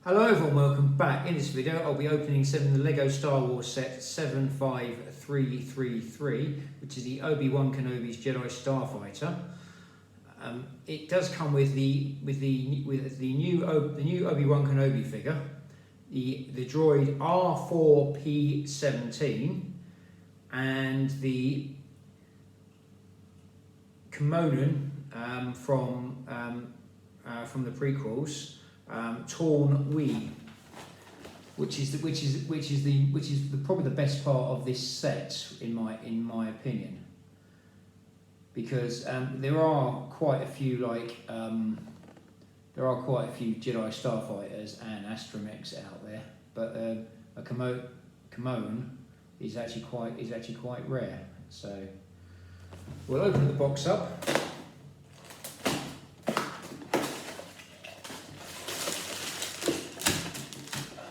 Hello everyone, welcome back. In this video I'll be opening the Lego Star Wars set 75333, which is the Obi-Wan Kenobi's Jedi Starfighter. It does come with the new Obi-Wan Kenobi figure, the droid R4-P17, and the Kimonon from the prequels. Taun We, which is probably the best part of this set in my opinion, because there are quite a few Jedi Starfighters and astromechs out there, but a Kimonon is actually quite rare. So we'll open the box up.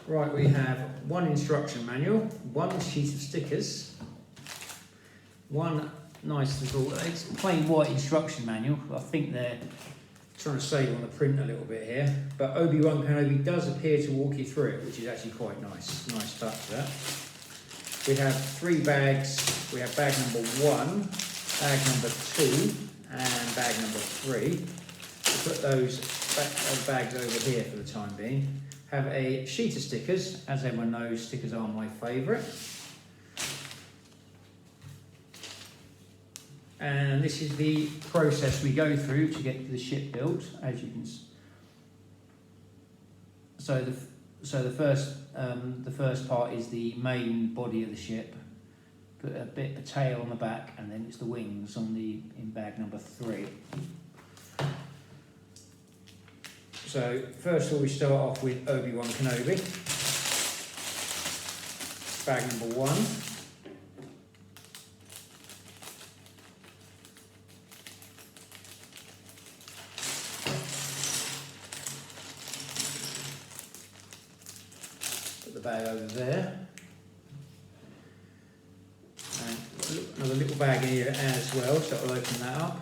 Right, we have one instruction manual, one sheet of stickers, one nice little, it's a plain white instruction manual. I think they're trying to save on the print a little bit here, but Obi-Wan Kenobi does appear to walk you through it, which is actually quite nice. Nice touch there. We have 3 bags. We have bag number 1, bag number 2, and bag number 3. We'll put those bags over here for the time being. Have a sheet of stickers. As everyone knows, stickers are my favourite. And this is the process we go through to get the ship built, as you can see. So the first part is the main body of the ship. Put a bit of tail on the back, and then it's the wings in bag number 3. So first of all, we start off with Obi-Wan Kenobi, bag number 1. Put the bag over there. And another little bag in here as well, so I'll open that up.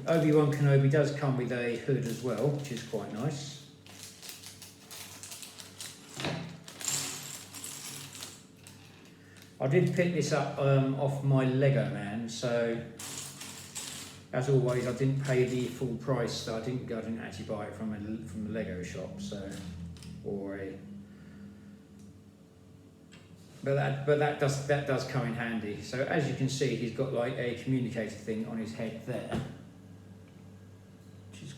Obi-Wan Kenobi does come with a hood as well, which is quite nice. I did pick this up off my Lego man, so as always I didn't pay the full price. So I didn't actually buy it from the Lego shop. But that does come in handy. So as you can see, he's got like a communicator thing on his head there.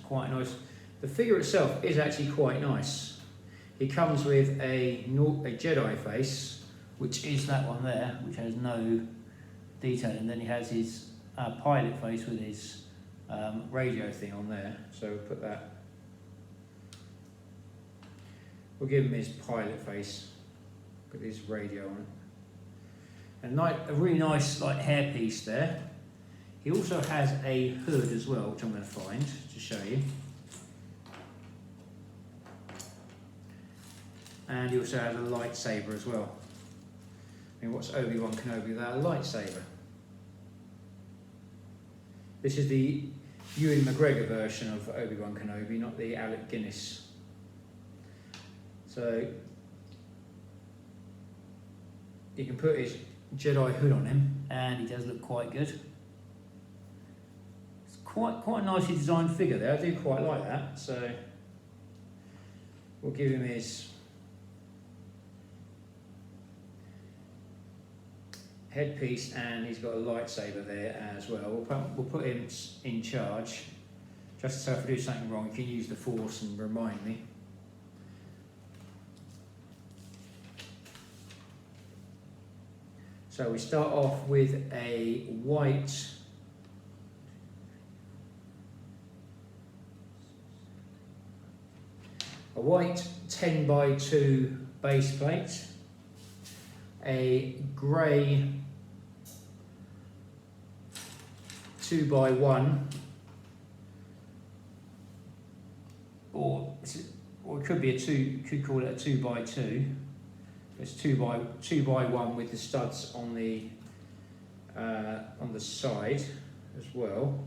Quite nice. The figure itself is actually quite nice. He comes with a Jedi face, which is that one there, which has no detail, and then he has his pilot face with his radio thing on there. So we'll put that. We'll give him his pilot face, put his radio on it, and a really nice hairpiece there. He also has a hood as well, which I'm going to find to show you. And he also has a lightsaber as well. I mean, what's Obi-Wan Kenobi without a lightsaber? This is the Ewan McGregor version of Obi-Wan Kenobi, not the Alec Guinness. So you can put his Jedi hood on him, and he does look quite good. Quite a nicely designed figure there. I do quite like that. So we'll give him his headpiece, and he's got a lightsaber there as well. We'll put him in charge, just so if I do something wrong, you can use the Force and remind me. So we start off with a white 10x2 base plate, a grey 2x1, or it could be could call it a 2x2. It's 2x1 with the studs on the side as well.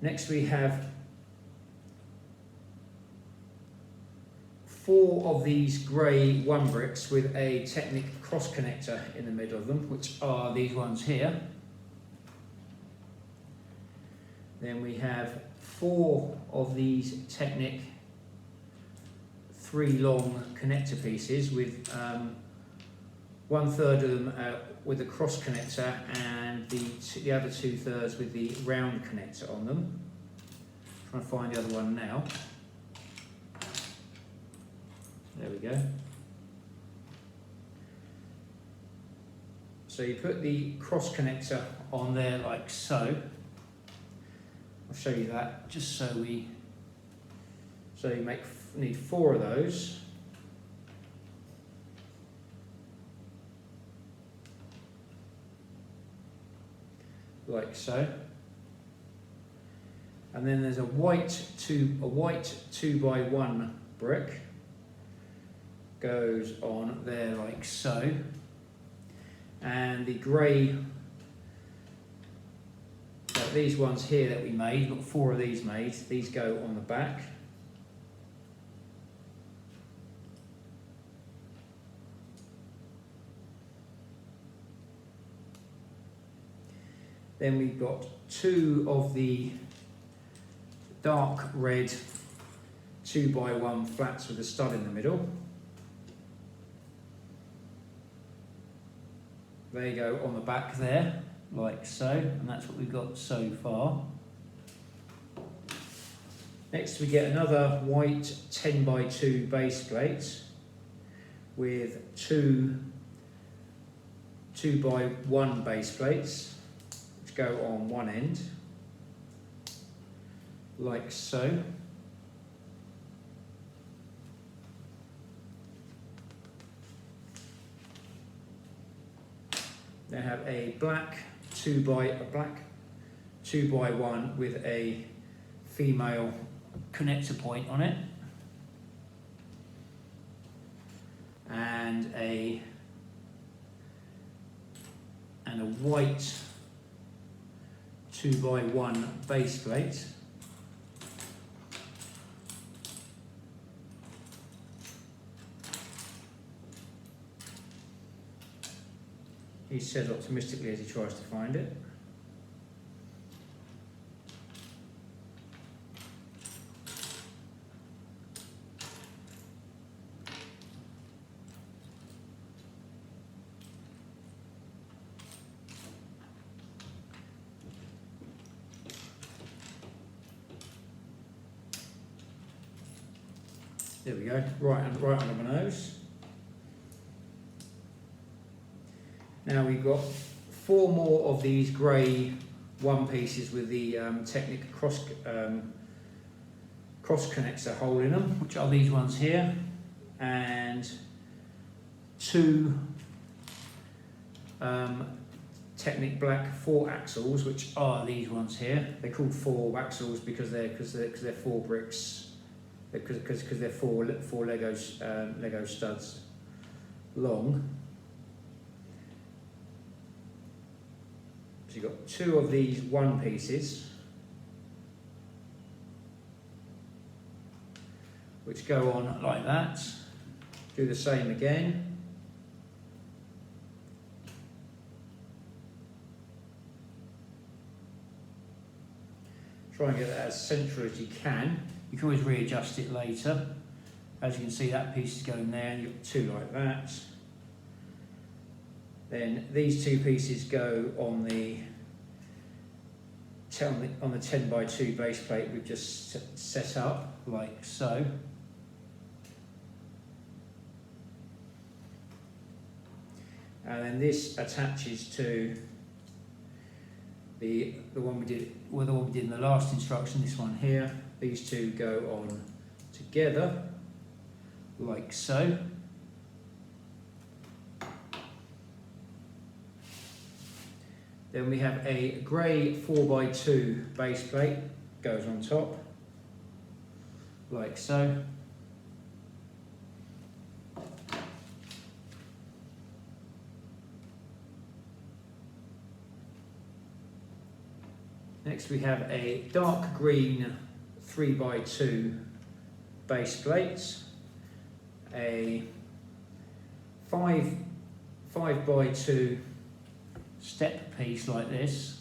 Next we have 4 of these grey 1 bricks with a Technic cross connector in the middle of them, which are these ones here. Then we have 4 of these Technic 3 long connector pieces with 1/3 of them with a cross connector and the other 2/3 with the round connector on them. I'm trying to find the other one now. There we go. So you put the cross connector on there like so. I'll show you that just so you need 4 of those. Like so. And then there's a white 2x1 brick. Goes on there like so, and the grey, these ones here that we made, got 4 of these made, these go on the back. Then we've got 2 of the dark red 2x1 flats with a stud in the middle. They go on the back there, like so, and that's what we've got so far. Next we get another white 10x2 base plate with 2 2x1 base plates, which go on one end, like so. They have a black 2x1 with a female connector point on it, and a white 2x1 base plate. He says optimistically as he tries to find it. There we go, right under my nose. Now we've got 4 more of these grey 1 pieces with the Technic cross connector hole in them, which are these ones here, and 2 Technic black 4 axles, which are these ones here. They're called 4 axles because they're 4 bricks, because they're 4 Lego studs long. So you've got 2 of these 1 pieces, which go on like that. Do the same again. Try and get that as central as you can. You can always readjust it later. As you can see, that piece is going there, and you've got 2 like that. Then these 2 pieces go on the 10x2 base plate we've just set up, like so. And then this attaches to the one we did in the last instruction. This one here. These 2 go on together, like so. Then we have a grey 4x2 base plate, goes on top, like so. Next we have a dark green 3x2 base plate, a 5x2 step piece like this,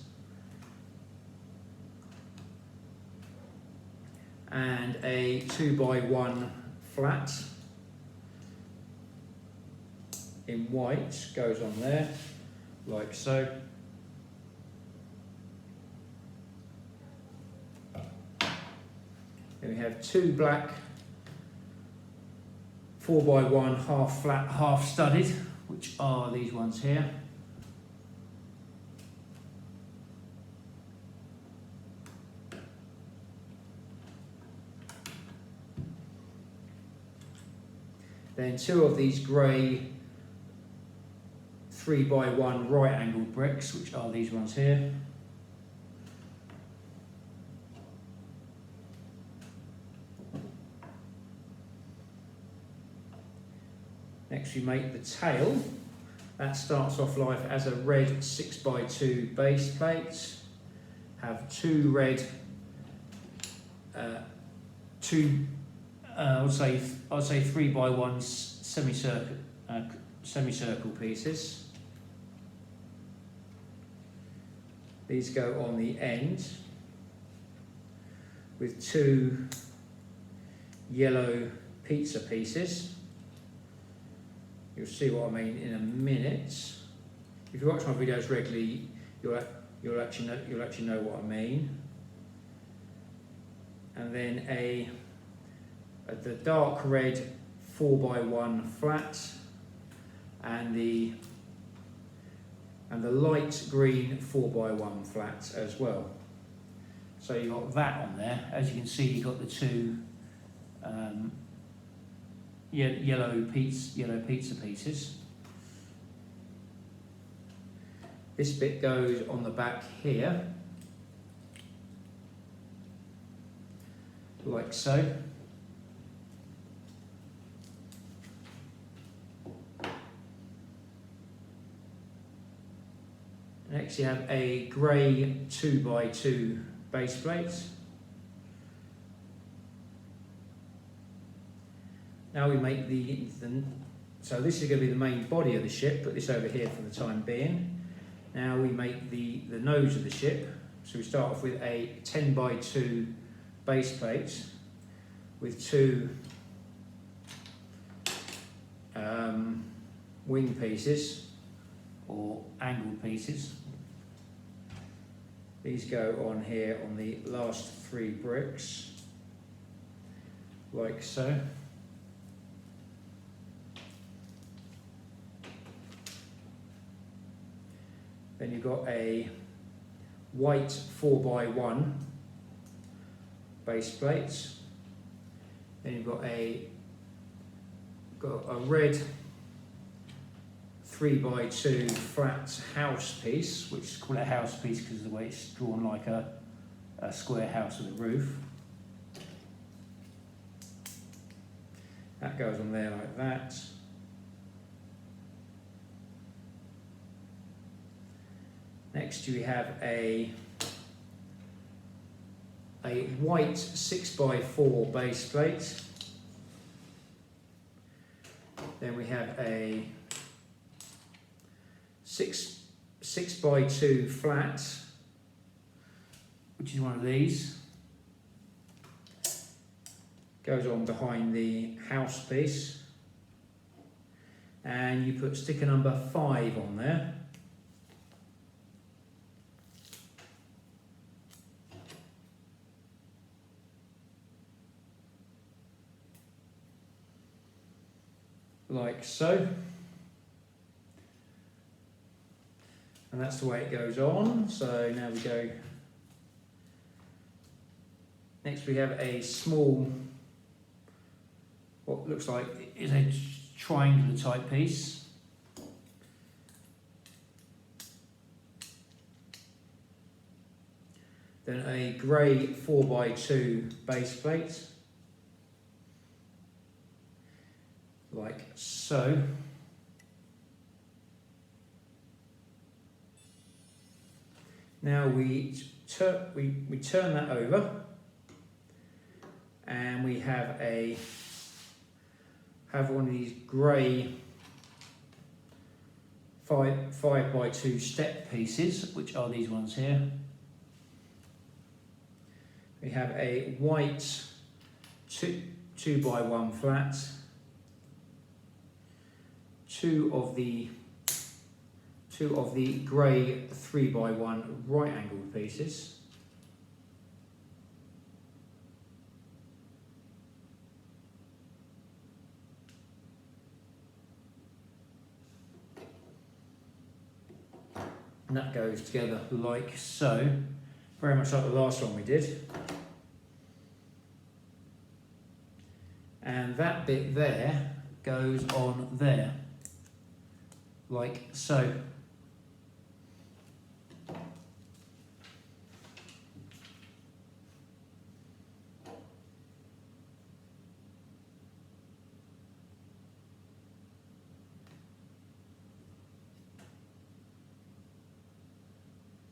and a 2x1 flat in white goes on there, like so. Then we have two black 4x1 half flat, half studded, which are these ones here. Then two of these grey 3x1 right angled bricks, which are these ones here. Next we make the tail. That starts off life as a red 6x2 base plate. Have two red, I'd say 3x1 semicircle pieces. These go on the end with two yellow pizza pieces. You'll see what I mean in a minute. If you watch my videos regularly, you'll actually know what I mean. And then the dark red 4x1 flat, and the light green 4x1 flat as well. So you've got that on there. As you can see, you've got the two yellow pizza pieces. This bit goes on the back here, like so. Next you have a grey 2x2 base plate. Now we make so this is going to be the main body of the ship, put this over here for the time being. Now we make the nose of the ship. So we start off with a 10x2 base plate with two wing pieces or angled pieces. These go on here on the last three bricks, like so. Then you've got a white 4x1 base plate. Then you've got a red 3x2 flat house piece, which is called a house piece because of the way it's drawn like a square house with a roof. That goes on there like that. Next we have a white 6x4 base plate. Then we have a 6x2 flat, which is one of these. Goes on behind the house piece. And you put sticker number 5 on there. Like so. And that's the way it goes on. So now we go. Next we have a small, what looks like is a triangular type piece. Then a grey 4x2 base plate. Like so. Now we turn that over, and we have a have one of these grey 5x2 step pieces, which are these ones here. We have a white 2x1 flat, two of the grey 3x1 right angled pieces, and that goes together like so, very much like the last one we did. And that bit there goes on there, like so.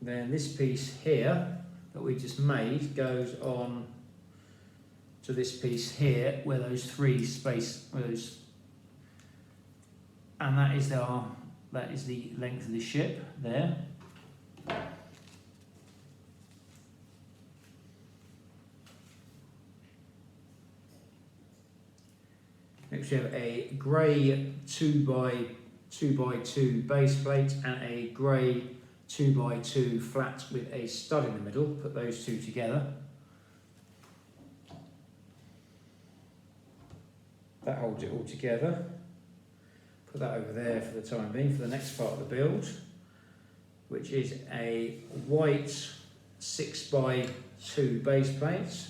Then this piece here that we just made goes on to this piece here, where those three and that is the length of the ship there. Next we have a grey 2x2 base plate and a grey 2x2 flat with a stud in the middle. Put those two together. That holds it all together. Put that over there for the time being for the next part of the build, which is a white 6x2 base plate,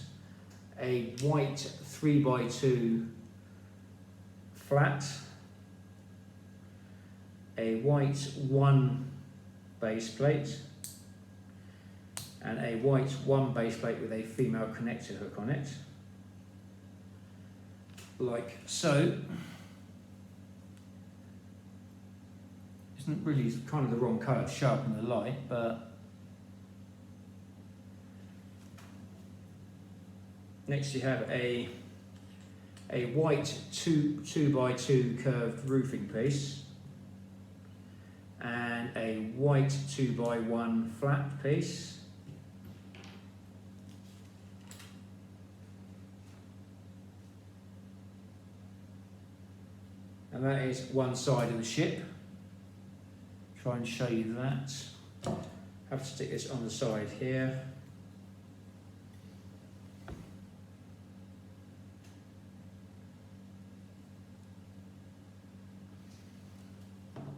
a white 3x2 flat, a white 1 base plate, and a white 1 base plate with a female connector hook on it, like so. Isn't really kind of the wrong colour to show up in the light, but next you have a white 2x2 curved roofing piece and a white 2x1 flat piece. And that is one side of the ship. Try and show you that. Have to stick this on the side here.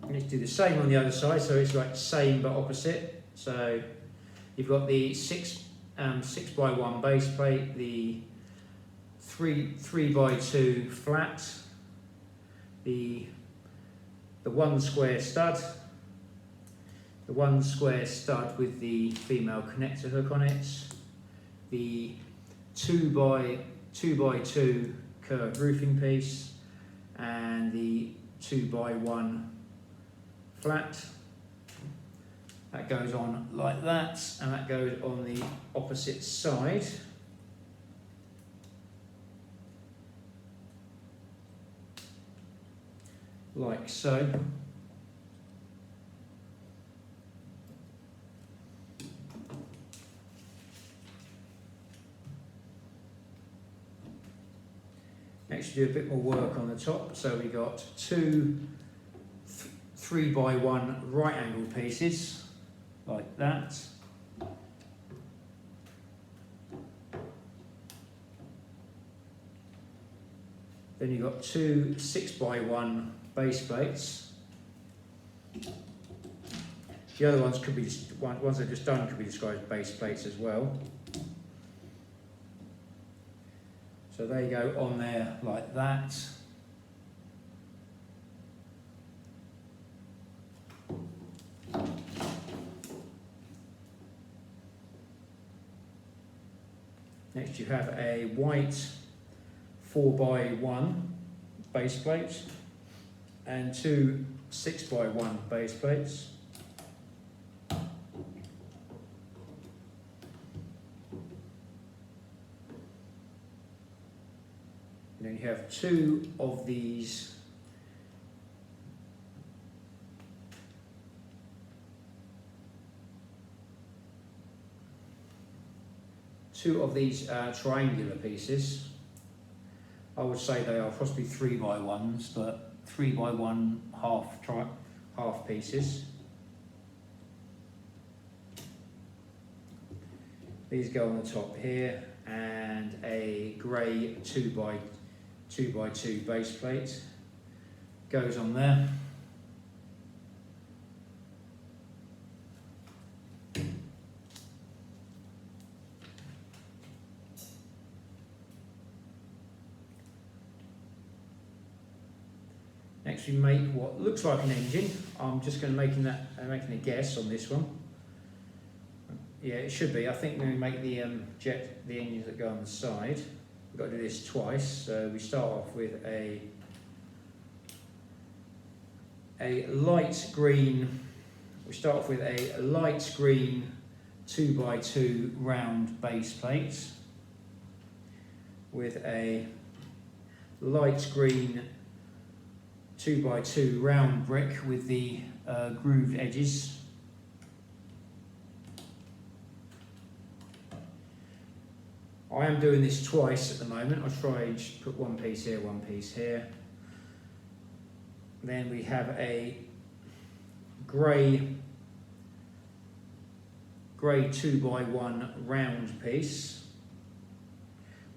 Let's do the same on the other side, so it's like same but opposite. So you've got the 6x1 base plate, the 3x2 flat, the 1 square stud, the 1 square stud with the female connector hook on it, the 2x2 curved roofing piece, and the 2x1 flat. That goes on like that, and that goes on the opposite side. Like so. Next, do a bit more work on the top. So we got two 3x1 right angle pieces, like that. Then you've got two 6x1 base plates. The other ones could be, ones I've just done could be described as base plates as well. So they go on there like that. Next you have a white 4x1 base plate and two 6x1 base plates. And then you have two of these triangular pieces. I would say they are possibly 3x1s, but 3x1 half pieces. These go on the top here, and a grey 2x2 base plate goes on there. Next we make what looks like an engine. I'm just going to making a guess on this one. Yeah, it should be. I think when we make the engines that go on the side, we've got to do this twice. So we start off with a light green. We start off with a light green 2x2 round base plate with a light green 2x2 round brick with the grooved edges. I am doing this twice at the moment. I'll try and just put one piece here, one piece here. Then we have a grey 2x1 round piece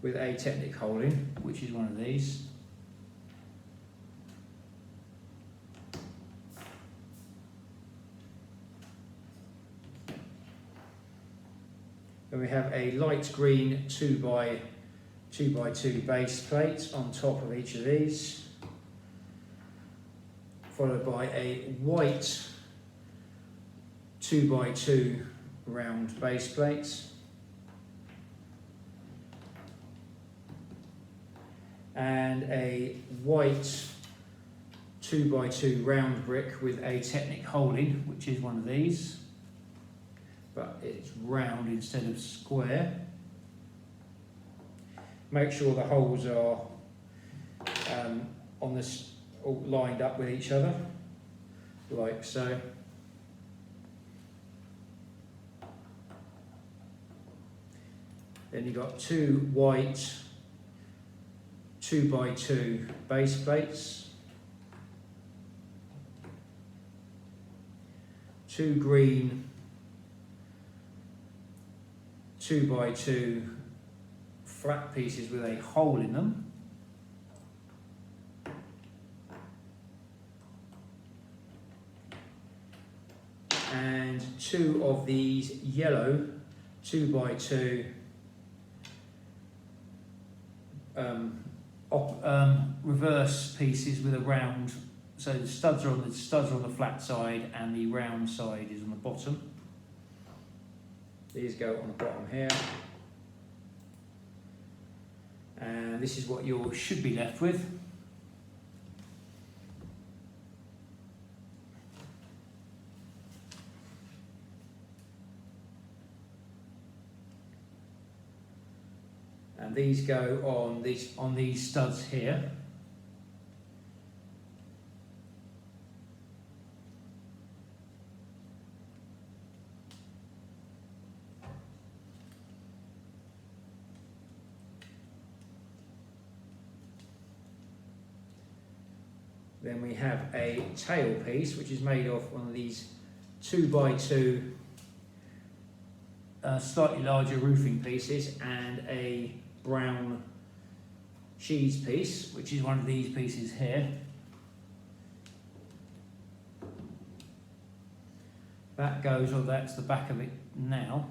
with a Technic hole in, which is one of these. Then we have a light green 2x2 base plate on top of each of these, followed by a white 2x2 round base plate, and a white 2x2 round brick with a Technic hole in, which is one of these, but it's round instead of square. Make sure the holes are on this all lined up with each other, like so. Then you've got two white 2x2 base plates, two green 2x2 flat pieces with a hole in them, and two of these yellow 2x2 reverse pieces with a round, so the studs are on the flat side and the round side is on the bottom. These go on the bottom here, and this is what you should be left with. And these go on these studs here. Then we have a tail piece, which is made of one of these 2x2 slightly larger roofing pieces, and a brown cheese piece, which is one of these pieces here. That goes, or that's the back of it now.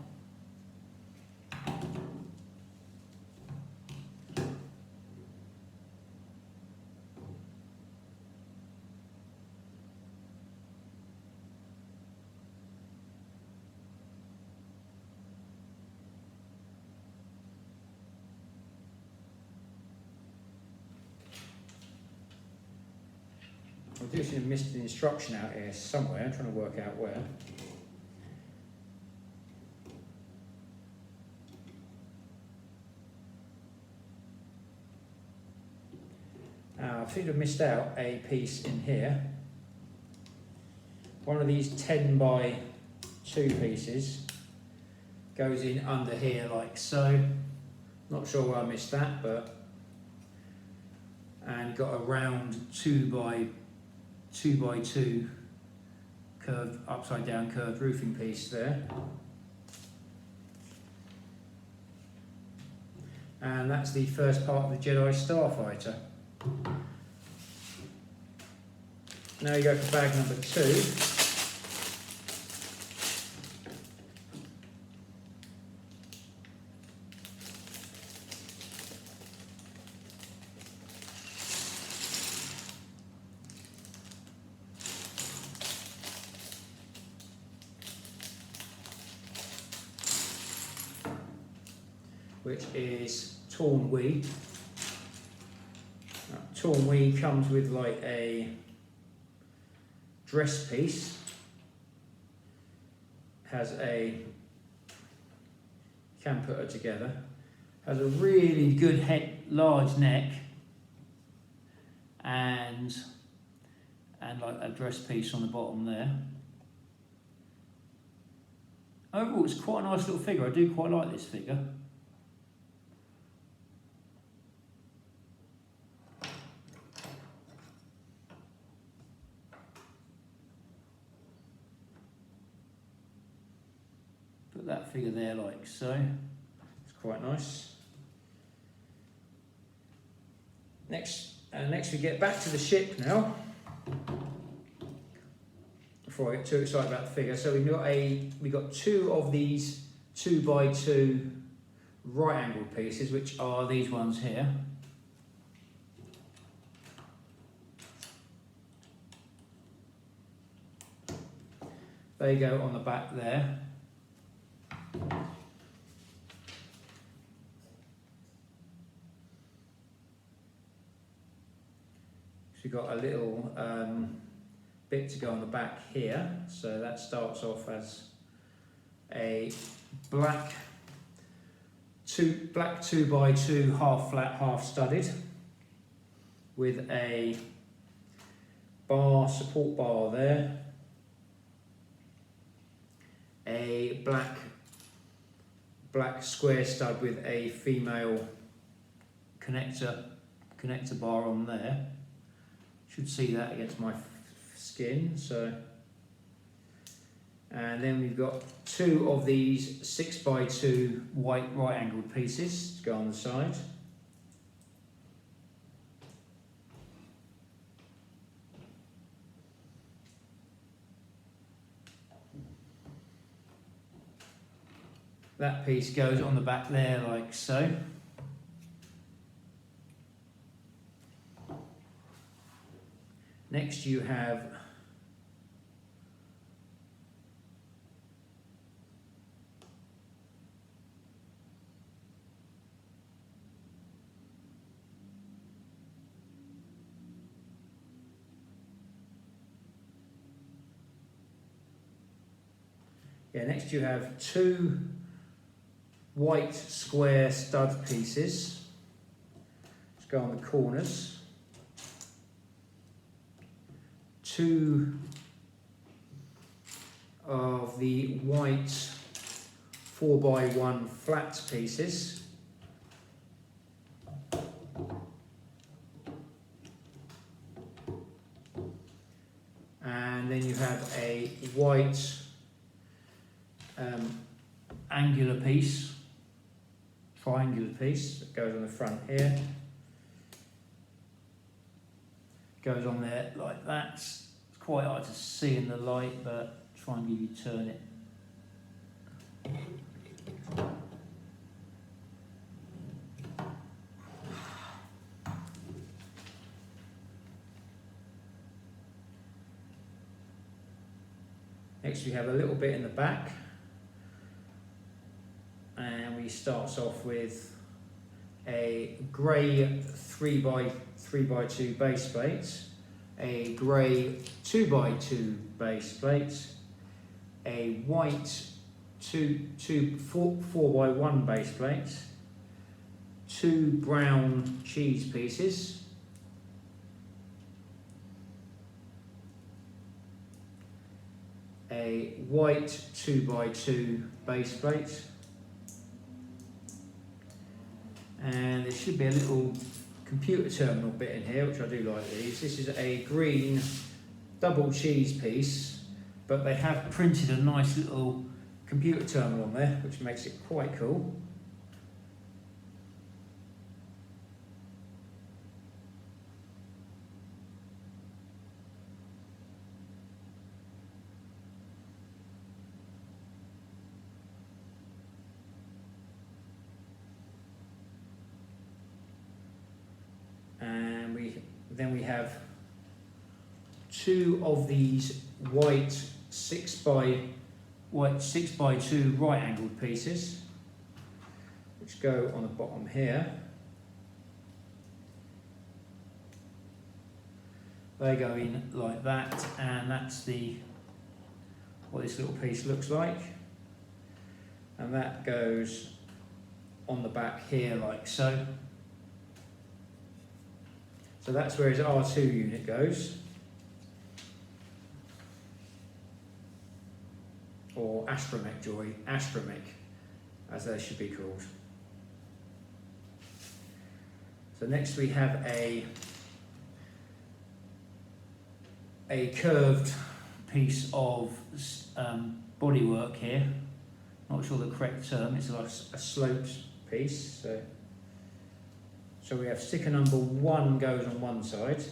I do seem to have missed an instruction out here somewhere. I'm trying to work out where. I seem to have missed out a piece in here. One of these 10 by 2 pieces goes in under here like so. Not sure where I missed that, but and got a round 2 by 2 curved upside down curved roofing piece there. And that's the first part of the Jedi Starfighter. Now you go for bag number 2. Which is Taun We. Taun We comes with like a dress piece, can put her together, has a really good head, large neck, and like a dress piece on the bottom there. Overall, it's quite a nice little figure. I do quite like this figure. Put that figure there like so. It's quite nice. Next we get back to the ship now. Before I get too excited about the figure, so we got 2 of these 2 by 2 right angled pieces, which are these ones here. They go on the back there. So you've got a little bit to go on the back here, so that starts off as a black 2 by 2 half flat, half studded, with a support bar there, a black square stud with a female connector bar on there. Should see that against my skin. So, and then we've got 2 of these 6 by 2 white right angled pieces to go on the side. That piece goes on the back there like so. Next you have next you have 2 white square stud pieces. Let's go on the corners. 2 of the white 4 by 1 flat pieces. And then you have a white angular piece, triangular piece that goes on the front here. Goes on there like that. It's quite hard to see in the light, but try and give you turn it. Next we have a little bit in the back, and we start off with a grey 3 by 2 base plate, a grey 2 by 2 base plate, a white 4 by 1 base plate, 2 brown cheese pieces, a white 2x2 base plate, and there should be a little computer terminal bit in here, which I do like these. This is a green double cheese piece, but they have printed a nice little computer terminal on there, which makes it quite cool. And then we have two of these white 6x2 right angled pieces, which go on the bottom here. They go in like that, and that's what this little piece looks like. And that goes on the back here like so. So that's where his R2 unit goes. Or astromech, as they should be called. So next we have a curved piece of bodywork here. Not sure the correct term. It's like a sloped piece. So we have sticker number 1 goes on one side.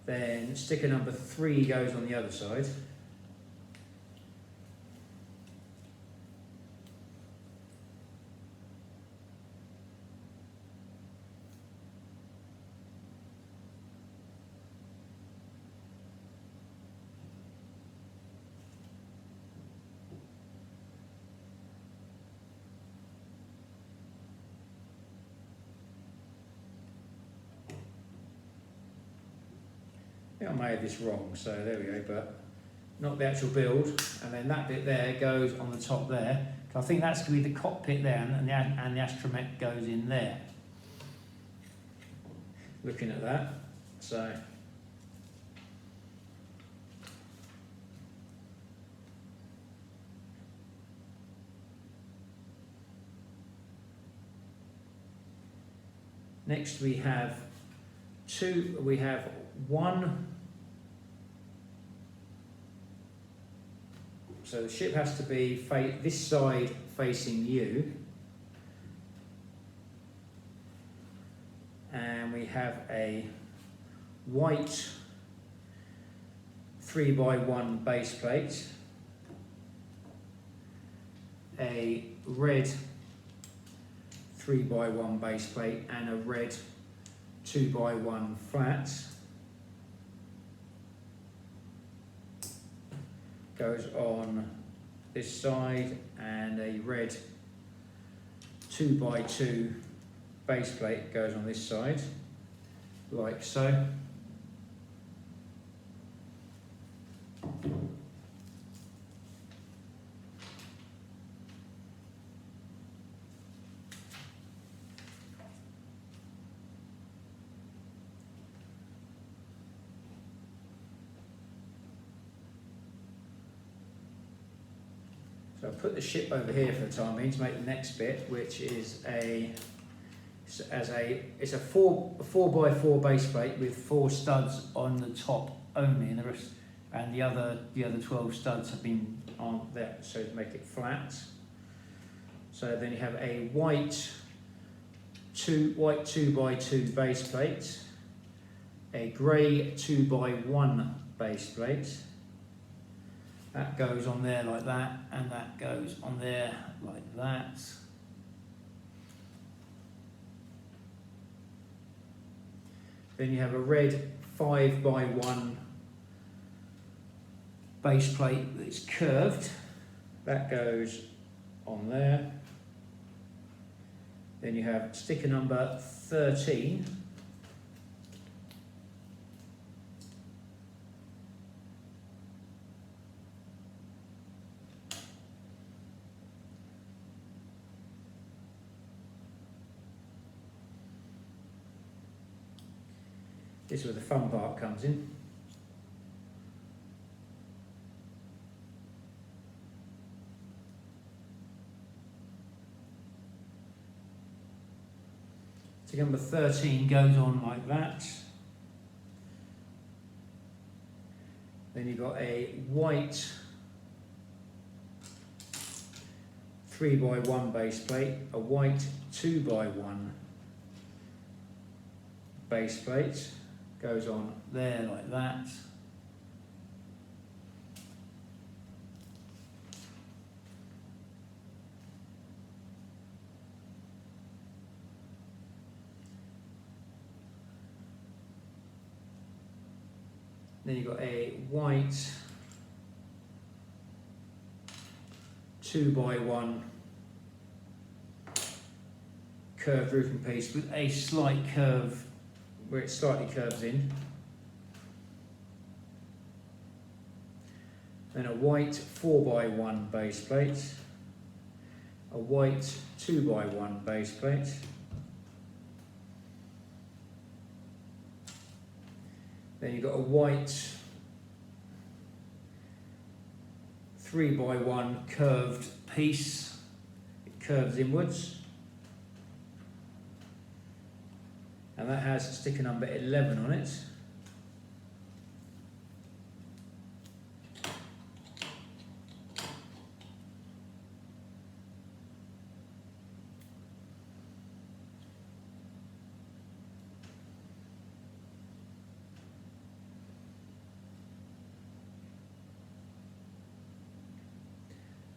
Then sticker number 3 goes on the other side. I may have this wrong, so there we go, but not the actual build. And then that bit there goes on the top there. I think that's going to be the cockpit there, and the astromech goes in there. Looking at that, so next we have one. So the ship has to be this side facing you, and we have a white 3x1 base plate, a red 3x1 base plate, and a red 2x1 flat. Goes on this side, and a red 2x2 base plate goes on this side, like so. So I'll put the ship over here for the time being to make the next bit, which is it's a 4x4 base plate with 4 studs on the top only, and the other 12 studs have been on there, so to make it flat. So then you have a white 2x2 base plate, a grey 2x1 base plate. That goes on there like that, and that goes on there like that. Then you have a red 5x1 base plate that's curved. That goes on there. Then you have sticker number 13. This is where the fun part comes in. Sticker number 13 goes on like that. Then you've got a white 3x1 base plate, a white 2x1 base plate, goes on there like that. Then you've got a white 2x1 curved roofing piece with a slight curve where it slightly curves in. Then a white 4x1 base plate, a white 2x1 base plate, then you've got a white 3x1 curved piece, it curves inwards, and that has sticker number 11 on it.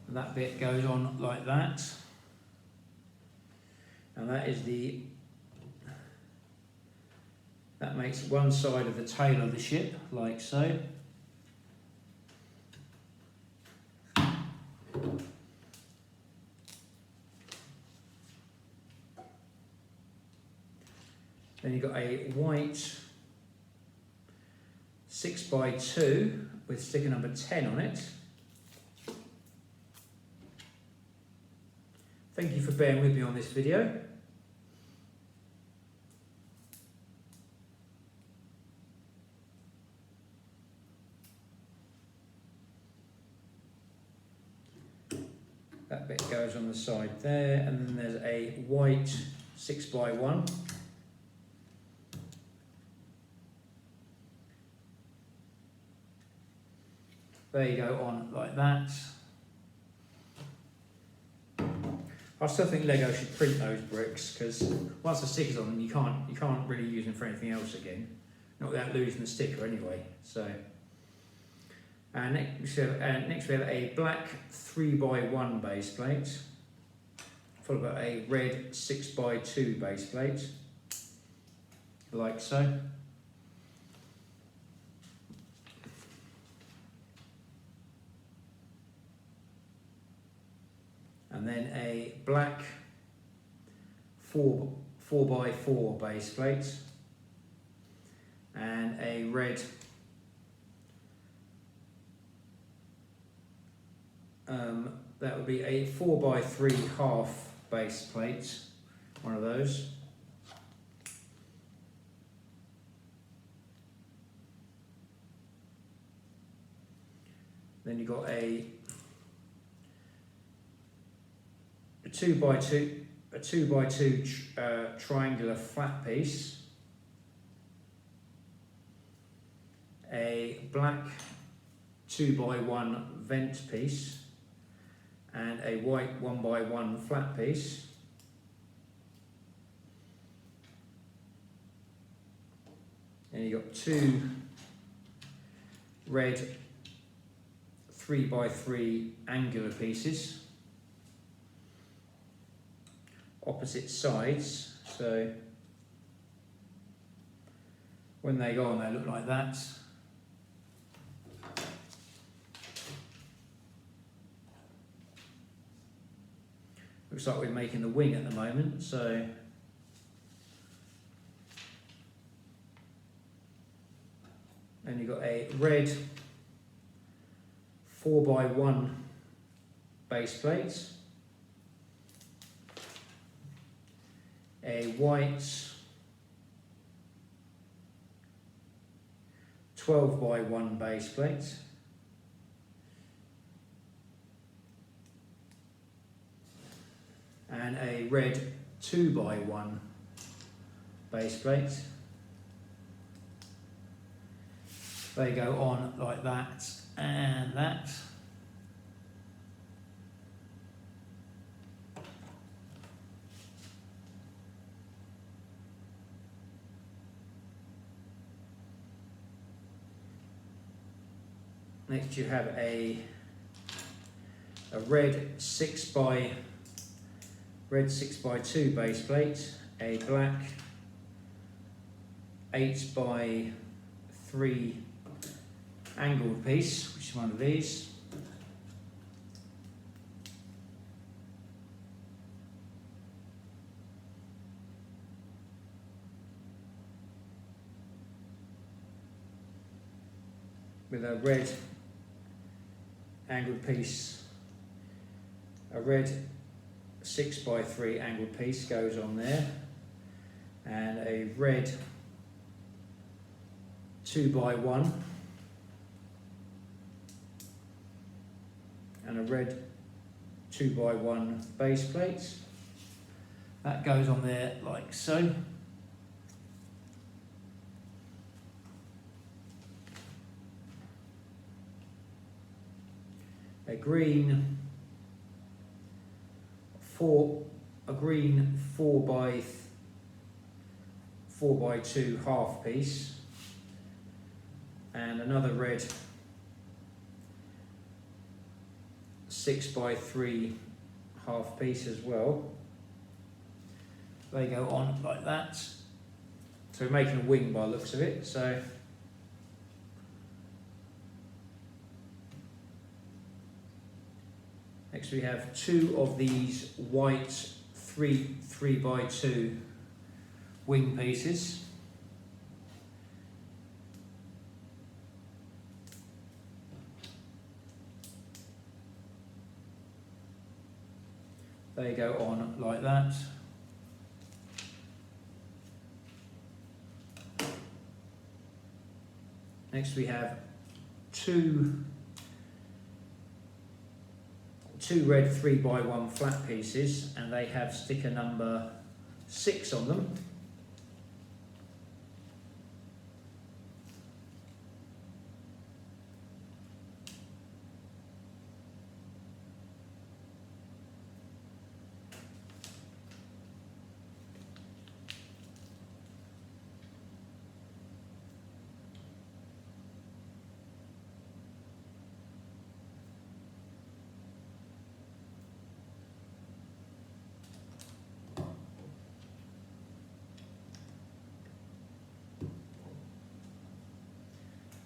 And that bit goes on like that, and that makes one side of the tail of the ship, like so. Then you've got a white 6x2 with sticker number 10 on it. Thank you for bearing with me on this video. That bit goes on the side there, and then there's a white 6x1. There you go, on like that. I still think Lego should print those bricks, because once the sticker's on them, you can't really use them for anything else again, not without losing the sticker anyway. So, next we have a black 3x1 base plate, followed by a red 6x2 base plate, like so. And then a black 4x4 base plate, and a red that would be a 4x3 half base plate, one of those. Then you've got a 2x2 triangular flat piece, a black 2x1 vent piece, and a white 1x1 flat piece. And you've got two red 3x3 angular pieces, opposite sides, so when they go on they look like that. Looks like we're making the wing at the moment, so then you've got a red 4x1 base plate, a white 12 by 1 base plate. And a red 2 by 1 base plate. They go on like that and that. Next you have a red 6 by 2 base plate, a black 8 by 3 angled piece, which is one of these. With a red angled piece, a red 6 by 3 angled piece goes on there, and a red 2 by 1 and a red 2 by 1 base plate. That goes on there like so. A green 4 by 2 half piece, and another red 6 by 3 half piece as well. They go on like that. So we're making a wing by the looks of it. So next we have 2 of these white 3 by 2 wing pieces. They go on like that. Next we have two red 3 by 1 flat pieces, and they have sticker number 6 on them.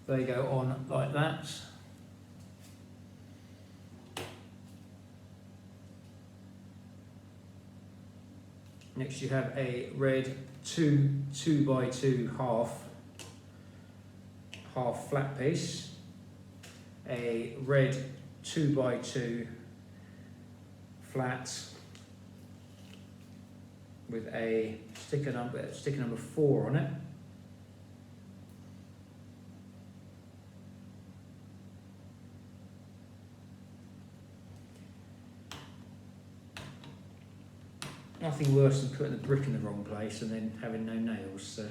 They go on like that. Next you have a red 2 by 2 half flat piece, a red 2 by 2 flat with a sticker number 4 on it. Nothing worse than putting the brick in the wrong place and then having no nails. So.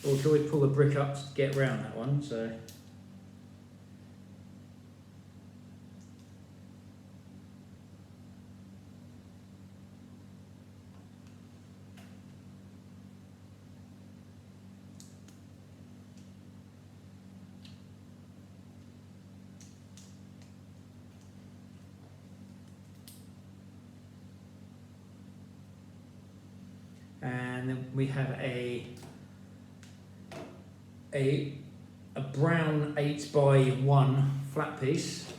Or you can always pull the brick up to get around that one. So. And then we have a brown 8 by 1 flat piece.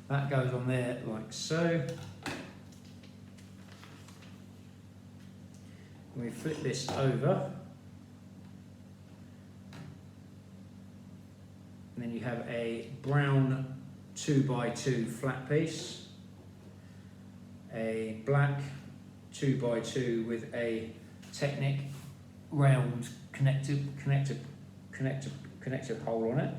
That goes on there like so. We flip this over. And then you have a brown 2x2 flat piece, a black 2x2 with a Technic round connector hole on it.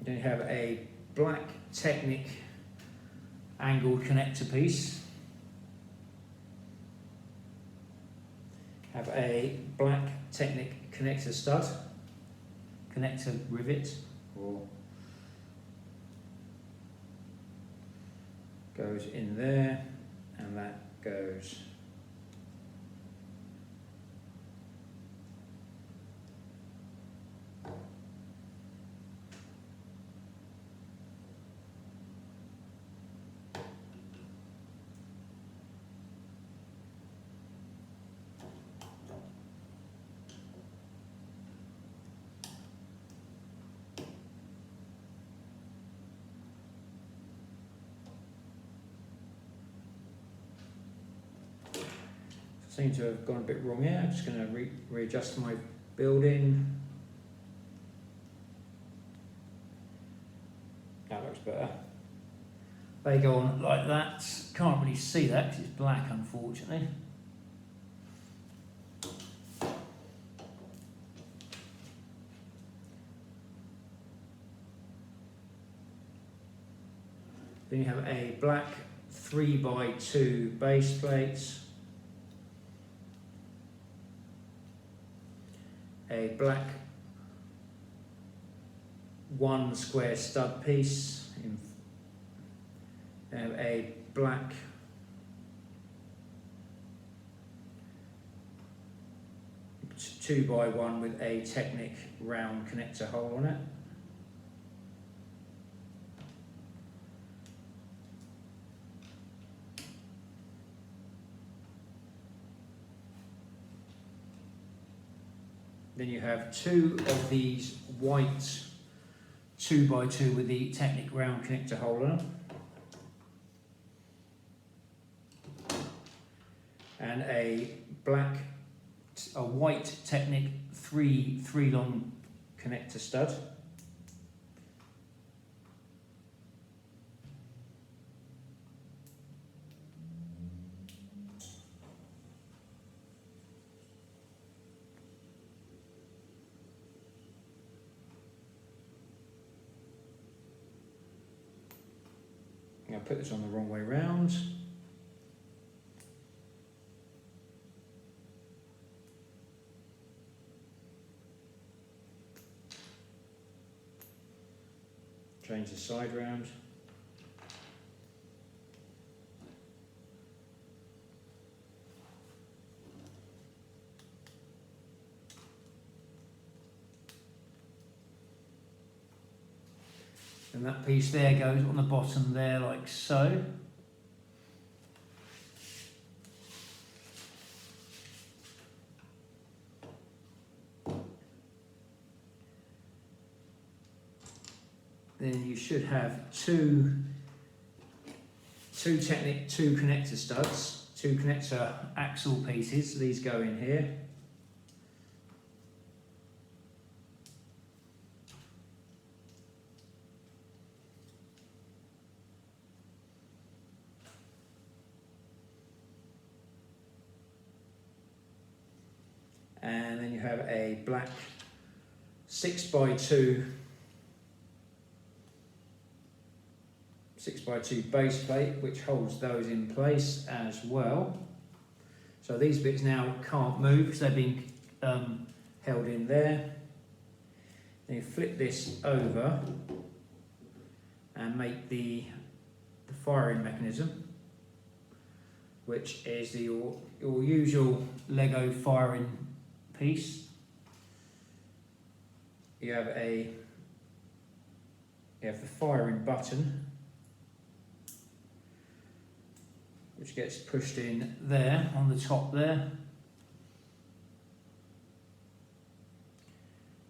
Then you have a black Technic angled connector piece. Have a black Technic connector stud, connector rivet, or goes in there, and that goes seem to have gone a bit wrong here. I'm just going to readjust my building. That looks better. They go on like that. Can't really see that because it's black, unfortunately. Then you have a black 3x2 base plate, a black 1 square stud piece, a black two by one with a Technic round connector hole on it. Then you have 2 of these white 2x2 with the Technic round connector hole on them. And a white Technic 3 long connector stud. I'm going to put this on the wrong way round. Change the side round. And that piece there goes on the bottom there like so. Then you should have two Technic 2 connector studs, 2 connector axle pieces. These go in here. And then you have a black 6x2 base plate which holds those in place as well. So these bits now can't move because they're being held in there. Then you flip this over and make the firing mechanism, which is your usual Lego firing piece. You have the firing button, which gets pushed in there on the top there.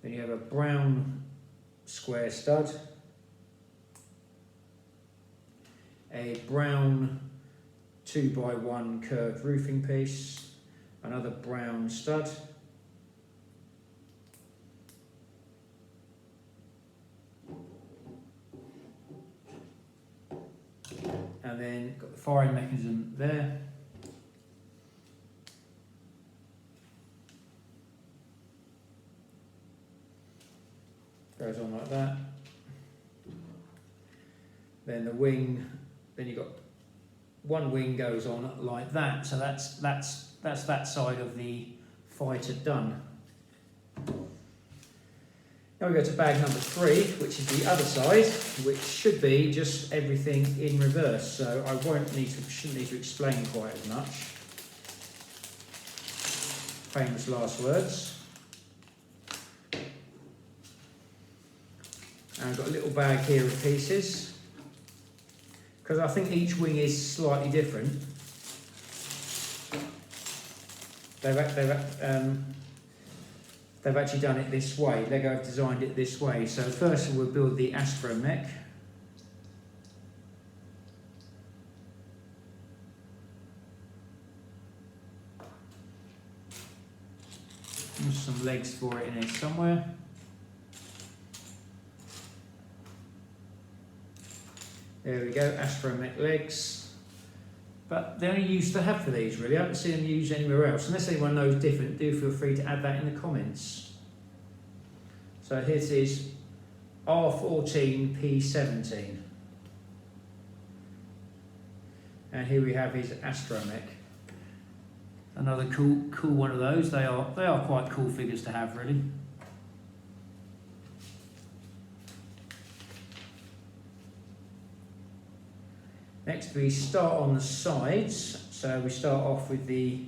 Then you have a brown square stud. a brown 2x1 curved roofing piece, another brown stud, and then got the firing mechanism there. Goes on like that. Then the wing, then you've got one wing goes on like that. So that's that side of the fighter done. Now we go to bag number 3, which is the other side, which should be just everything in reverse. So I shouldn't need to explain quite as much. Famous last words. And I've got a little bag here of pieces, because I think each wing is slightly different. They've actually done it this way. Lego have designed it this way. So first we'll build the astromech. There's some legs for it in here somewhere. There we go, astromech legs. But the only use they have for these, really, I haven't seen them used anywhere else. Unless anyone knows different, do feel free to add that in the comments. So here it is, R4-P17. And here we have his astromech. Another cool one of those. They are quite cool figures to have, really. Next we start on the sides, so we start off with the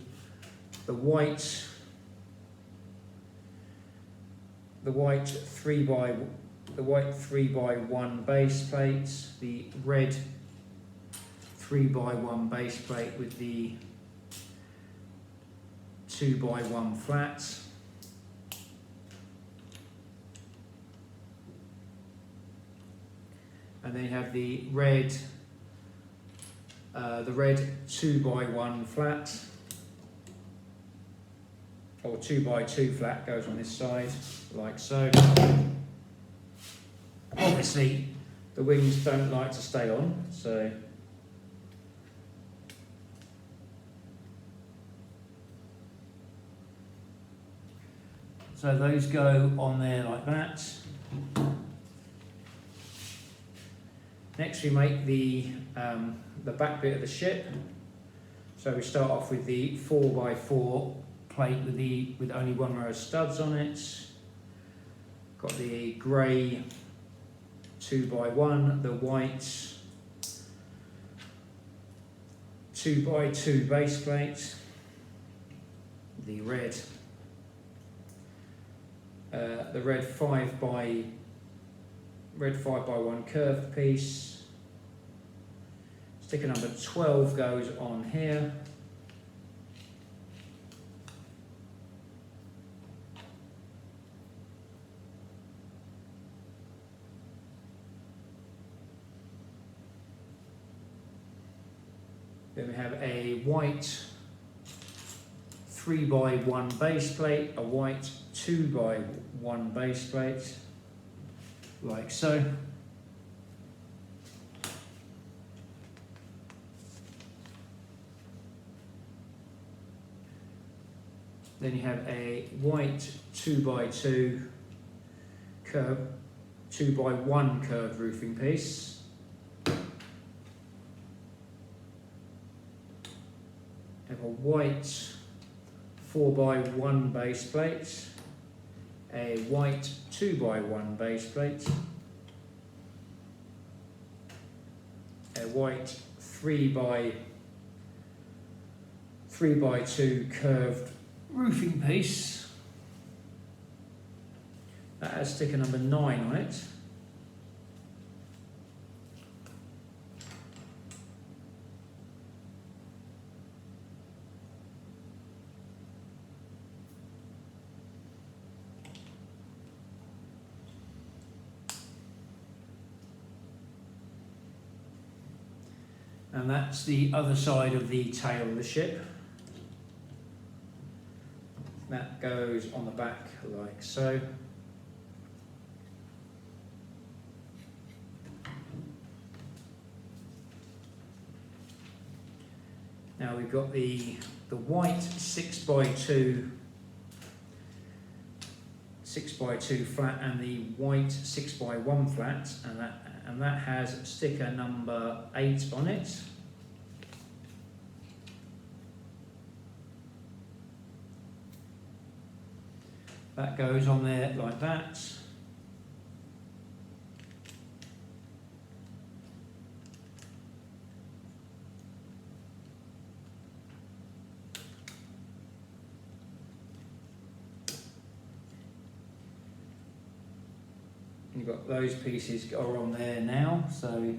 white 3x1 base plate, the red 3x1 base plate with the 2x1 flat. And then you have the red 2x1 flat, or 2x2 flat goes on this side, like so. Obviously, the wings don't like to stay on, so those go on there like that. Next we make the back bit of the ship. So we start off with the 4x4 plate with only one row of studs on it. Got the grey 2x1, the white 2x2 base plate, the red 5x1 curved piece. Sticker number 12 goes on here. Then we have a white 3x1 base plate, a white 2x1 base plate, like so. Then you have a white 2x2 2x1 curved roofing piece. Have a white 4x1 base plate, a white 2x1 base plate, a white 3x2 curved roofing piece that has sticker number 9 on it. And that's the other side of the tail of the ship. That goes on the back like so. Now we've got the white 6x2 flat and the white 6x1 flat, and that has sticker number 8 on it. That goes on there like that. You've got those pieces are on there now, so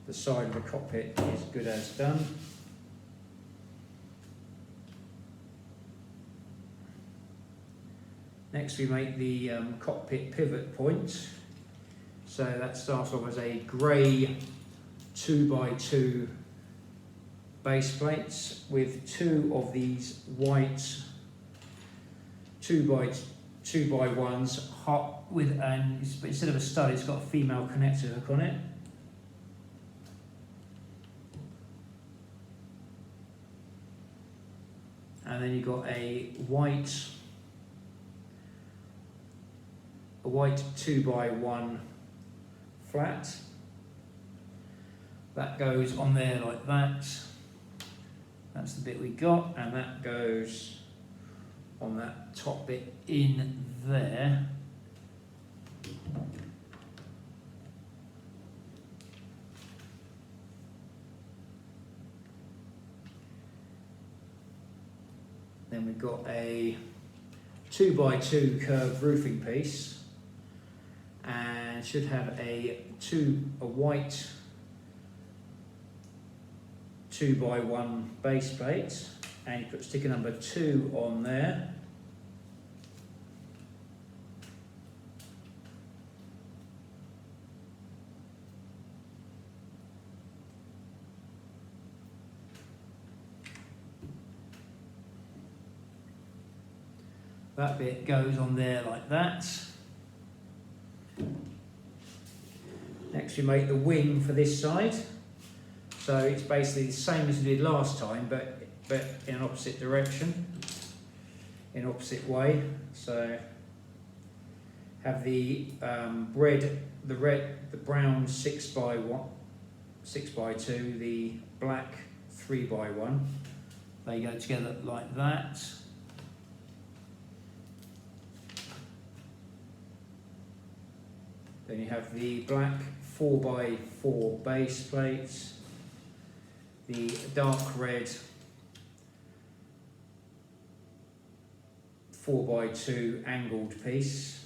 the side of the cockpit is good as done. Next we make the cockpit pivot point. So that starts off as a grey 2x2 base plates with 2 of these white 2x1s hot with instead of a stud, it's got a female connector hook on it. And then you've got a white 2x1 flat. That goes on there like that. That's the bit we got, and that goes on that top bit in there. Then we've got a 2x2 curved roofing piece, and should have a white 2x1 base plate, and you put sticker number 2 on there. That bit goes on there like that. Next we make the wing for this side. So it's basically the same as we did last time, but in an opposite direction, in opposite way. So have the brown 6x2, the black 3x1. They go together like that. Then you have the black 4x4 base plates, the dark red 4x2 angled piece,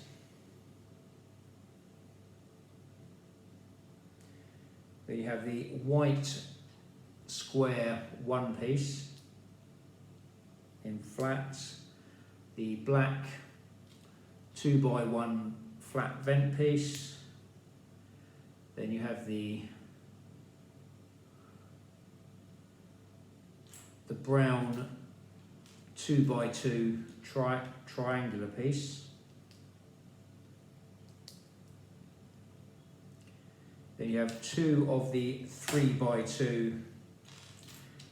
then you have the white square one piece in flats, the black 2x1 flat vent piece. Then you have the brown 2x2 triangular piece. Then you have 2 of the 3x2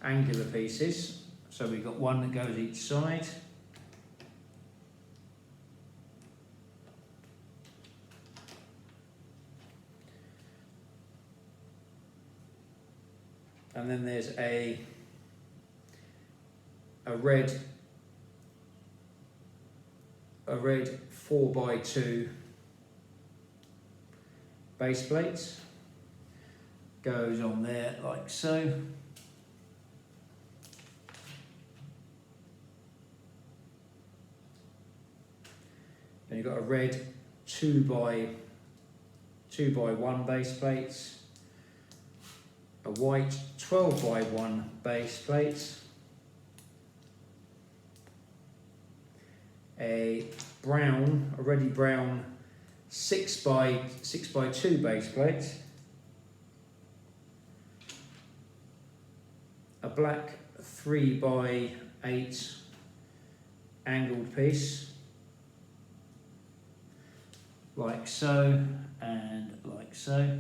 angular pieces. So we've got 1 that goes each side. And then there's a red 4x2 base plate, goes on there like so. Then you've got a red 2x1 base plate, a white 12x1 base plate, a already brown 6x2 base plate, a black 3x8 angled piece, like so and like so.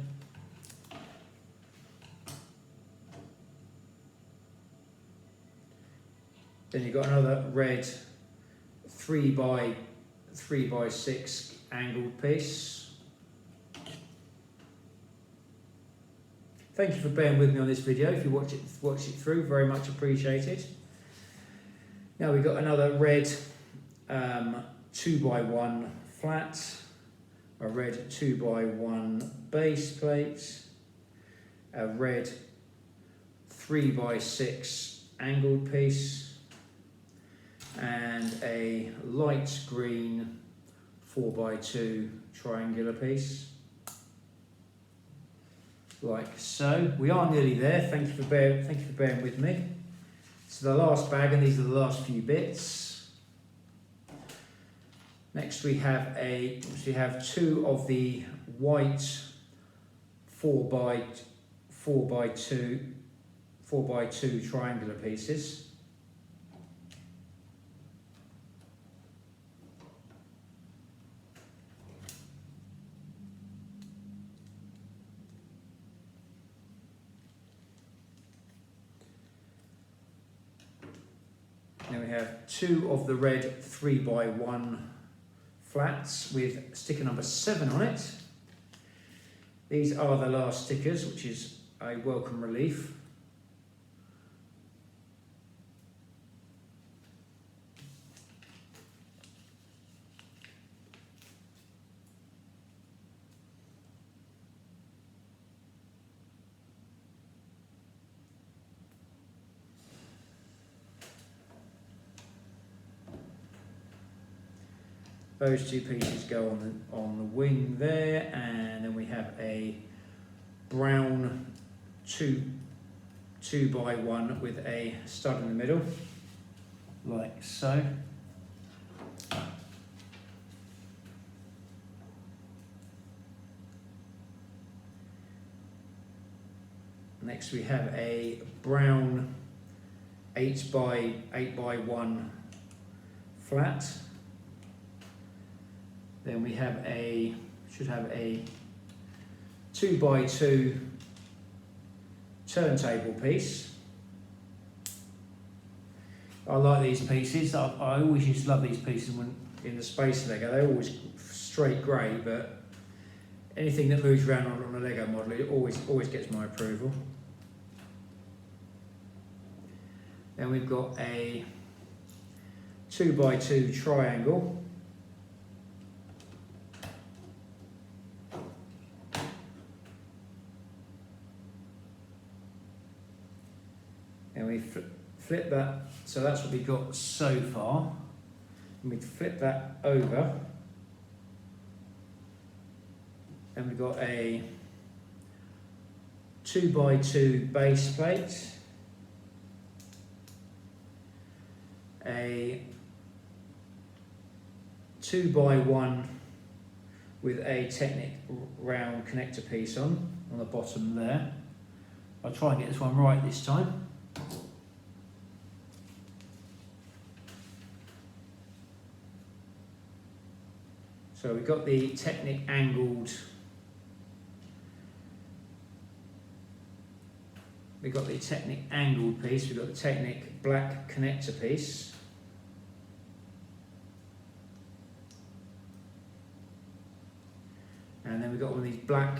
Then you've got another red 3x6 angled piece. Thank you for bearing with me on this video. If you watch it through, very much appreciated. Now we've got another red 2x1 flat, a red 2x1 base plate, a red 3x6 angled piece, and a light green 4x2 triangular piece, like so. We are nearly there. Thank you for bearing with me. So the last bag, and these are the last few bits. Next we have two of the white 4x2 triangular pieces. Then we have two of the red 3x1 flats with sticker number 7 on it. These are the last stickers, which is a welcome relief. Those two pieces go on the wing there, and then we have a brown 2x1 with a stud in the middle, like so. Next we have a brown 8x1 flat. Then we have should have a 2x2 turntable piece. I like these pieces. I always used to love these pieces when in the space Lego. They're always straight grey, but anything that moves around on a Lego model, it always gets my approval. Then we've got a 2x2 triangle. And we flip that, so that's what we've got so far. And we flip that over, and we've got a 2x2 base plate, a 2x1 with a Technic round connector piece on the bottom there. I'll try and get this one right this time. So we've got the Technic angled, piece, we've got the Technic black connector piece. And then we've got one of these black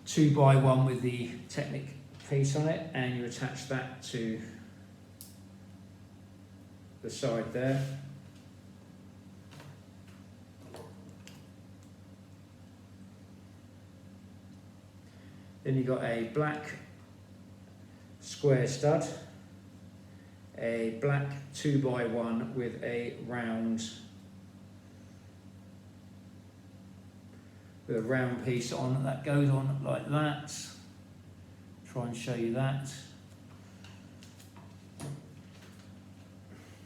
2x1 with the Technic piece on it, and you attach that to the side there. Then you've got a black square stud, a black 2x1 with a round piece on that goes on like that. Try and show you that.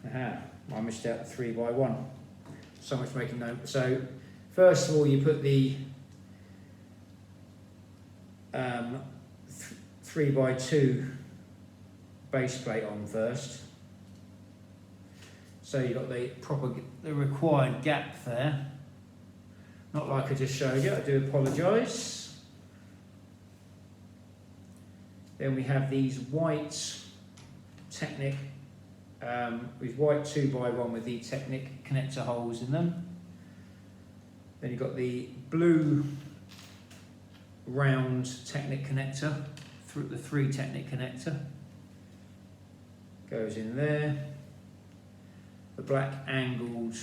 Aha, I missed out the 3x1. So much making note. So first of all, you put the 3x2 base plate on first. So you've got the required gap there. Not like I just showed you, I do apologise. Then we have these white Technic, with white 2x1 with the Technic connector holes in them. Then you've got the blue round Technic connector, through the 3 Technic connector. Goes in there. The black angled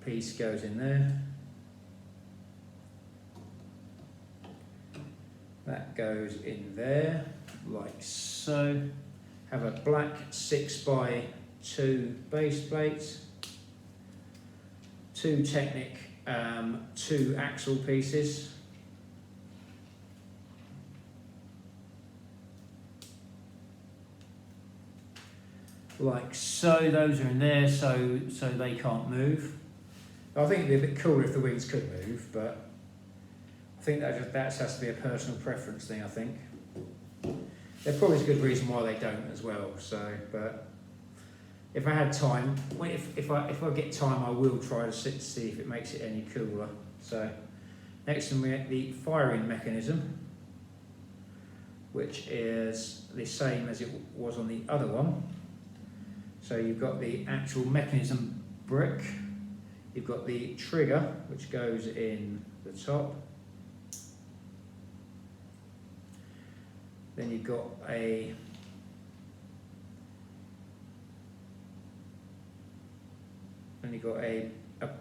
piece goes in there. That goes in there, like so. Have a black 6x2 base plate, 2 Technic 2 axle pieces. Like so, those are in there, so they can't move. I think it'd be a bit cooler if the wings could move, but I think that has to be a personal preference thing, I think. There's probably a good reason why they don't as well, so, but if I had time, if I get time, I will try to see if it makes it any cooler. So, next one we have the firing mechanism, which is the same as it was on the other one. So you've got the actual mechanism brick, you've got the trigger, which goes in the top. Then you've got a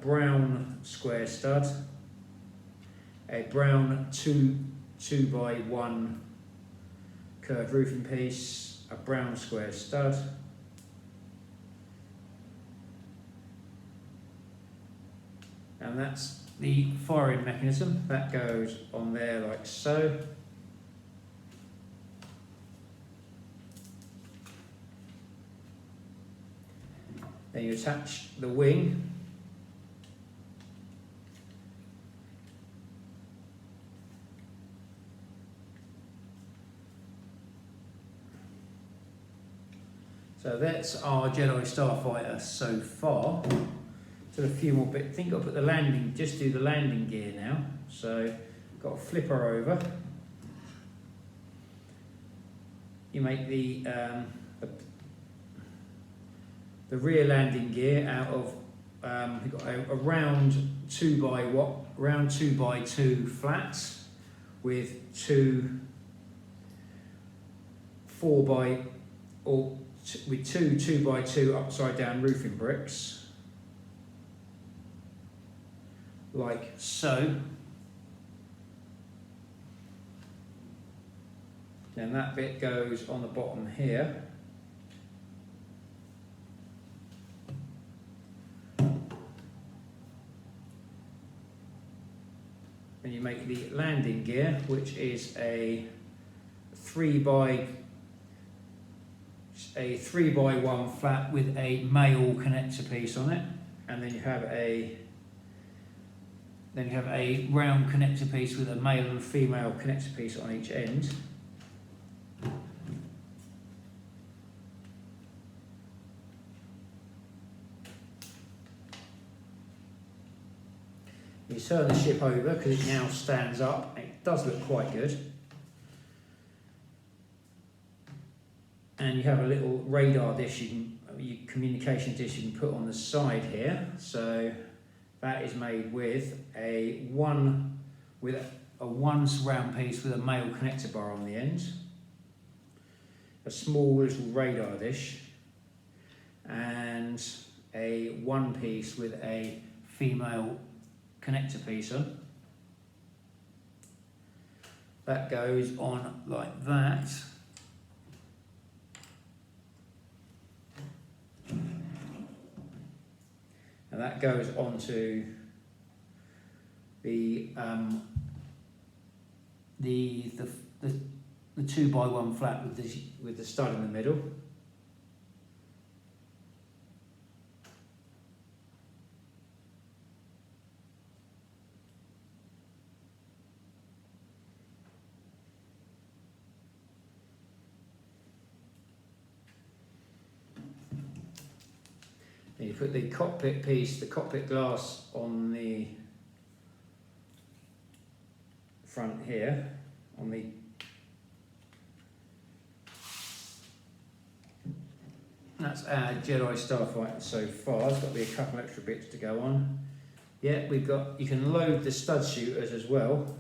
brown square stud, a brown 2x1 curved roofing piece, a brown square stud, and that's the firing mechanism. That goes on there like so. Then you attach the wing. So that's our Jedi Starfighter so far. So a few more bits. I think I'll put the landing, just do the landing gear now. So got to flip her over. You make the rear landing gear out of we've got a round 2x2 flats with two 2x2 upside down roofing bricks, like so. Then that bit goes on the bottom here. Then you make the landing gear, which is a 3x1 flat with a male connector piece on it, and then you have a round connector piece with a male and female connector piece on each end. You turn the ship over because it now stands up. It does look quite good. And you have a little radar dish, communication dish you can put on the side here. So that is made with a one surround piece with a male connector bar on the end, a small little radar dish, and a one piece with a female connector piece on. That goes on like that. And that goes onto the 2x1 flat with the stud in the middle. And you put the cockpit piece, the cockpit glass on the front here, on the that's our Jedi Starfighter so far. There's got to be a couple extra bits to go on. Yeah, we've got, you can load the stud shooters as well.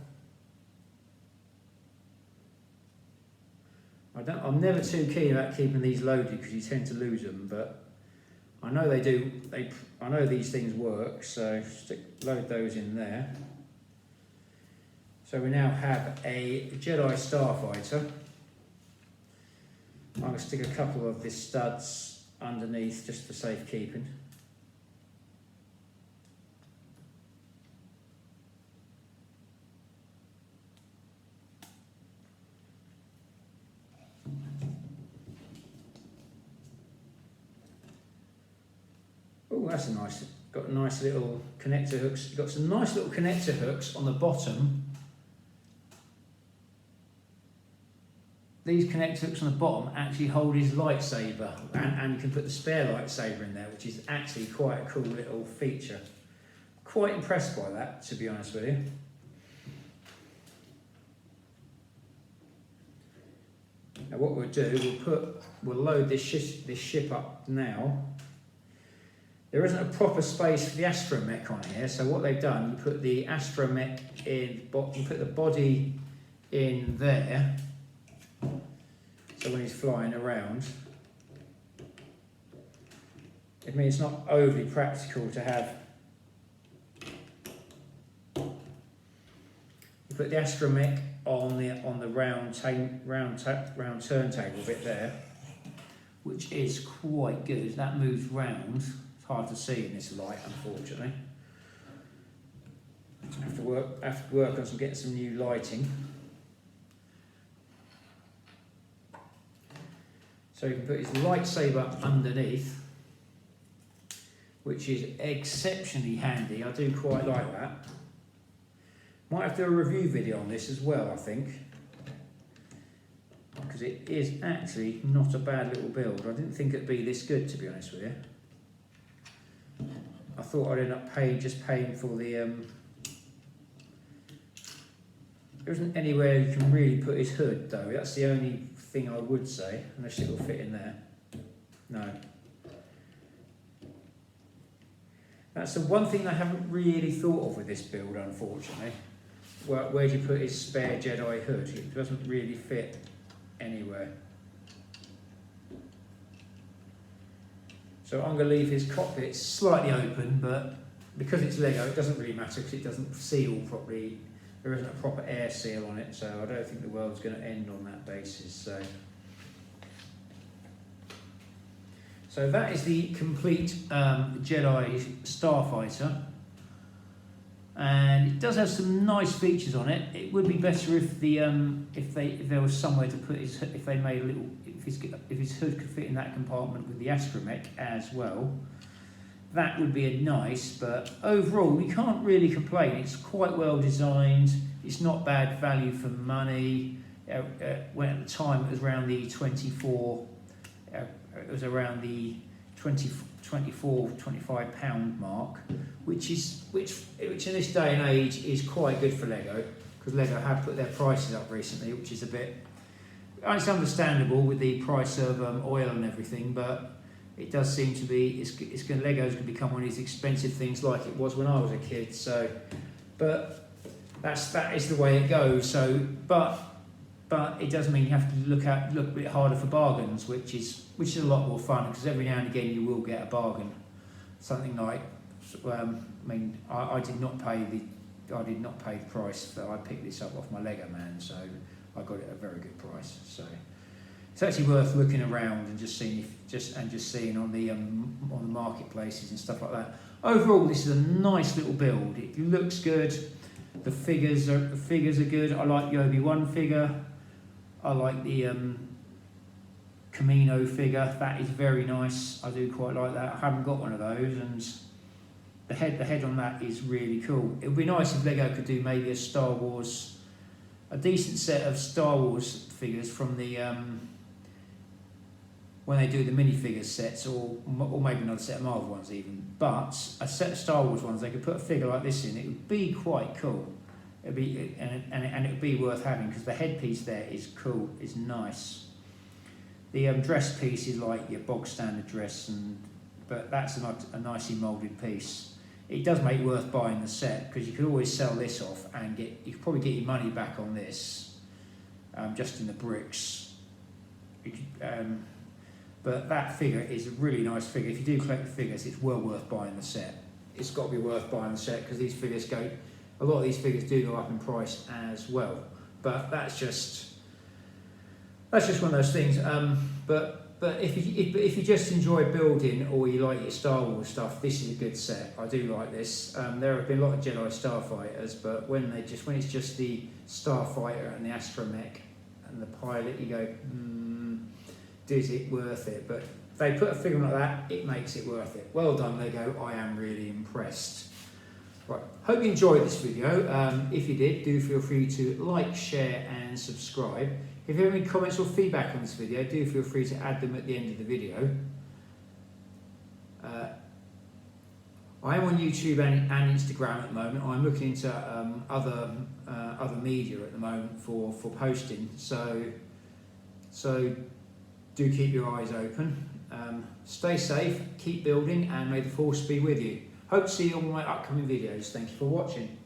I'm never too keen about keeping these loaded because you tend to lose them, but I know they do. I know these things work, so load those in there. So we now have a Jedi Starfighter. I'm going to stick a couple of the studs underneath just for safekeeping. Oh, that's a nice, got a nice little connector hooks. You've got some nice little connector hooks on the bottom. These connector hooks on the bottom actually hold his lightsaber, and you can put the spare lightsaber in there, which is actually quite a cool little feature. Quite impressed by that, to be honest with you. Now what we'll do, we'll load this ship up now. There isn't a proper space for the astromech on here, so what they've done, you put the astromech in, you put the body in there, so when he's flying around, it means it's not overly practical to have. You put the astromech on the round turntable bit there, which is quite good. That moves round. It's hard to see in this light, unfortunately. I have to work on getting some new lighting. So you can put his lightsaber underneath, which is exceptionally handy. I do quite like that. Might have to do a review video on this as well, I think, because it is actually not a bad little build. I didn't think it'd be this good, to be honest with you. I thought I'd end up paying for the. There isn't anywhere you can really put his hood, though. That's the only thing I would say, unless it will fit in there. No. That's the one thing I haven't really thought of with this build, unfortunately. Where do you put his spare Jedi hood? It doesn't really fit anywhere. So I'm going to leave his cockpit slightly open, but because it's Lego, it doesn't really matter because it doesn't seal properly. There isn't a proper air seal on it, so I don't think the world's going to end on that basis. So that is the complete Jedi Starfighter, and it does have some nice features on it. It would be better if there was somewhere to put his, if his hood could fit in that compartment with the astromech as well. That would be nice, but overall we can't really complain. It's quite well designed. It's not bad value for money. When at the time it was around the 24. It was around the 24-25 pound mark, which in this day and age is quite good for Lego, because Lego have put their prices up recently, which is a bit. It's understandable with the price of oil and everything, but it does seem to be Lego's going to become one of these expensive things like it was when I was a kid. So, but that is the way it goes. So, but it does mean you have to look a bit harder for bargains, which is a lot more fun, because every now and again you will get a bargain. Something like, I did not pay the price that I picked this up off my Lego man, so I got it at a very good price. So it's actually worth looking around and just seeing on the marketplaces and stuff like that. Overall, this is a nice little build. It looks good. The figures are good. I like the Obi-Wan figure. I like the Camino figure. That is very nice. I do quite like that. I haven't got one of those, and the head on that is really cool. It would be nice if Lego could do maybe a decent set of Star Wars figures from the when they do the minifigures sets, or maybe another set of Marvel ones even. But a set of Star Wars ones, they could put a figure like this in. It would be quite cool. It'd be and it would be worth having because the headpiece there is cool. It's nice. The dress piece is like your bog standard dress, but that's a nicely moulded piece. It does make it worth buying the set because you could always sell this off and you could probably get your money back on this, just in the bricks. But that figure is a really nice figure. If you do collect the figures, it's well worth buying the set. It's got to be worth buying the set because these figures a lot of these figures do go up in price as well. But that's just one of those things. But if you just enjoy building or you like your Star Wars stuff, this is a good set. I do like this. There have been a lot of Jedi Starfighters, but when it's just the Starfighter and the astromech and the pilot, you go, is it worth it? But if they put a figure like that, it makes it worth it. Well done, Lego. I am really impressed. Right, hope you enjoyed this video. If you did, do feel free to like, share and subscribe. If you have any comments or feedback on this video, do feel free to add them at the end of the video. I am on YouTube and Instagram at the moment. I'm looking into other media at the moment for posting. So do keep your eyes open. Stay safe, keep building, and may the force be with you. Hope to see you on my upcoming videos. Thank you for watching.